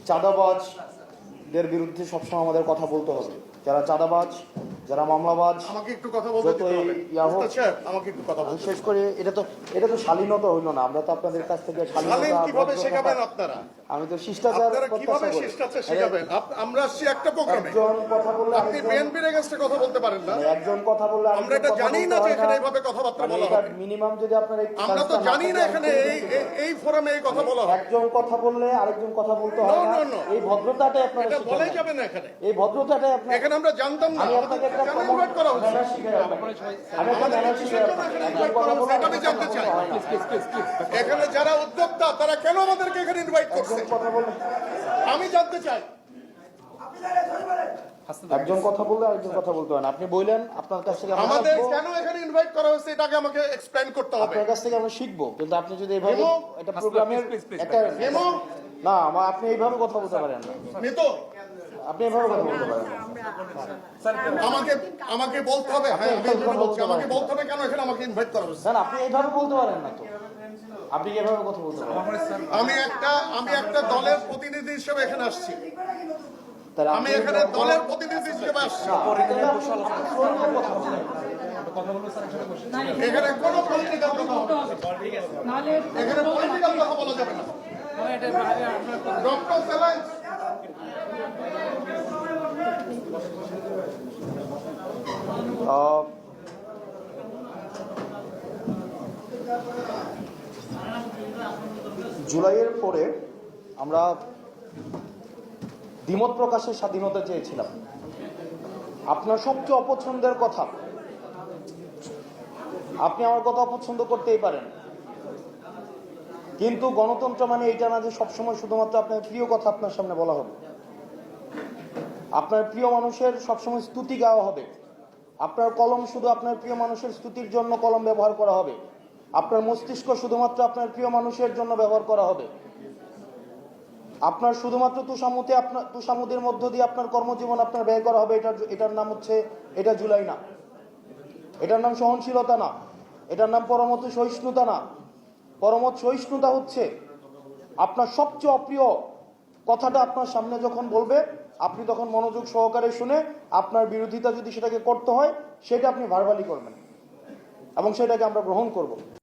চাঁদাবাজদের বিরুদ্ধে সবসময় আমাদের কথা বলতে হবে। যারা চাঁদাবাজ, যারা মামলাবাজ, আমাকে একটু কথা বলতে দিতে হবে। আমাকে একটু কথা বলতে শেষ করে এটা তো শালীনতা হইল না। আমরা তো আপনাদের কাছ থেকে শালীন কিভাবে শেখাবেন আপনারা? আমি তো শিষ্টাচার কিভাবে শিষ্টাচার শেখাবেন? আমরা আসছি একটা প্রোগ্রামে। একজন কথা বললে আপনি বিএনপির এগেইনস্টে কথা বলতে পারেন না। একজন কথা বললে আমরা এটা জানি না যে এখানে এইভাবে কথাবার্তা বলা হবে। মিনিমাম যদি আপনারা আমরা তো জানি না এখানে এই ফোরামে এই কথা বলা হবে। একজন কথা বললে আরেকজন কথা বলতে হয় না। এই ভদ্রতাটাই আপনারা এটা বলাই যাবে না এখানে। এই ভদ্রতাটাই আপনারা এখানে আমরা জানতাম না। আমি আপনাকে একটা কেন ইনভাইট করা হচ্ছে? আমি একটা ম্যানার শিখাই। আমি জানতে চাই এখানে যারা উদ্যোক্তা তারা কেন আমাদেরকে এখানে ইনভাইট করছে? কথা বলে আমি জানতে চাই। একজন কথা বললে আরেকজন কথা বলতে হয় না। আপনি বললেন আপনার কাছ থেকে আমাদের কেন এখানে ইনভাইট করা হয়েছে এটাকে আমাকে এক্সপ্লেইন করতে হবে। আপনার কাছ থেকে আমরা শিখবো, কিন্তু আপনি যদি এইভাবে একটা প্রোগ্রামের একটা না আপনি এইভাবে কথা বলতে পারেন না। নিতো আপনি এইভাবে কথা বলতে পারেন না। আমাকে বলতে হবে। হ্যাঁ আমি বলছি আমাকে বলতে হবে কেন এখানে আমাকে ইনভাইট করা হয়েছে। না আপনি এইভাবে বলতে পারেন না। তো আপনি কিভাবে কথা বলতে পারেন? আমি একটা দলের প্রতিনিধি হিসেবে এখানে আসছি। আমি আমি এখানে দলের প্রতিনিধি হিসেবে আসছি। এখানে কোনো পলিটিক্যাল কথা হবে না। এখানে পলিটিক্যাল কথা বলা যাবে না। ডক্টর সেলাইন জুলাইয়ের পরে আমরা দ্বিমত প্রকাশের স্বাধীনতা চেয়েছিলাম। আপনার সবচেয়ে অপছন্দের কথা, আপনি আমার কথা অপছন্দ করতেই পারেন, কিন্তু গণতন্ত্র মানে এইটা না যে সবসময় শুধুমাত্র আপনার প্রিয় কথা আপনার সামনে বলা হবে। আপনার প্রিয় মানুষের সবসময় স্তুতি গাওয়া হবে। আপনার কলম শুধু আপনার প্রিয় মানুষের স্তুতির জন্য কলম ব্যবহার করা হবে। আপনার মস্তিষ্ক শুধুমাত্র আপনার প্রিয় মানুষের জন্য ব্যবহার করা হবে। আপনার শুধুমাত্র তুষামুদের মধ্য দিয়ে আপনার কর্মজীবন আপনার ব্যয় করা হবে। এটার নাম হচ্ছে, এটা জুলাই না। এটার নাম সহনশীলতা না। এটার নাম পরমত সহিষ্ণুতা না। পরমত সহিষ্ণুতা হচ্ছে আপনার সবচেয়ে অপ্রিয় কথাটা আপনার সামনে যখন বলবে, আপনি তখন মনোযোগ সহকারে শুনে আপনার বিরোধিতা যদি সেটাকে করতে হয় সেটা আপনি ভার্বালি করবেন এবং সেটাকে আমরা গ্রহণ করব।